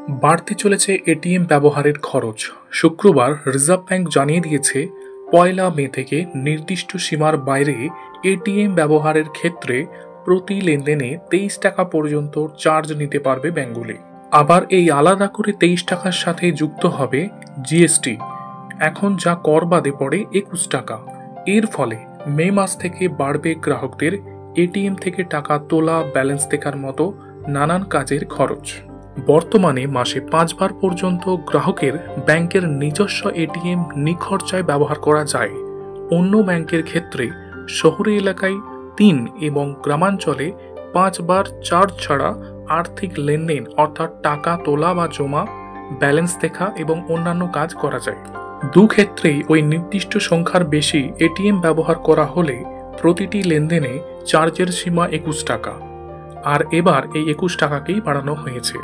বাড়তে চলেছে এটিএম ব্যবহারের খরচ। শুক্রবার রিজার্ভ ব্যাংক জানিয়ে দিয়েছে, ১ মে থেকে নির্দিষ্ট সীমার বাইরে এটিএম ব্যবহারের ক্ষেত্রে প্রতি লেনদেনে ২৩ টাকা পর্যন্ত চার্জ নিতে পারবে ব্যাংকগুলি। আবার এই আলাদা করে ২৩ টাকার সাথে যুক্ত হবে জিএসটি, এখন যা কর বাদে পড়ে ২১ টাকা। এর ফলে মে মাস থেকে বাড়বে গ্রাহকদের এটিএম থেকে টাকা তোলা, ব্যালেন্স দেখার মতো নানান কাজের খরচ। বর্তমানে মাসে ৫ বার পর্যন্ত গ্রাহকের ব্যাংকের নিজস্ব এটিএম নিখরচায় ব্যবহার করা যায়। অন্য ব্যাংকের ক্ষেত্রে শহুরে এলাকায় ৩ এবং গ্রামাঞ্চলে ৫ বার চার্জ ছাড়া আর্থিক লেনদেন অর্থাৎ টাকা তোলা বা জমা, ব্যালেন্স দেখা এবং অন্যান্য কাজ করা যায়। দুক্ষেত্রেই ওই নির্দিষ্ট সংখ্যার বেশি এটিএম ব্যবহার করা হলে প্রতিটি লেনদেনে চার্জের সীমা ২১ টাকা। আর এবার এই ২১ টাকাকেই বাড়ানো হয়েছে।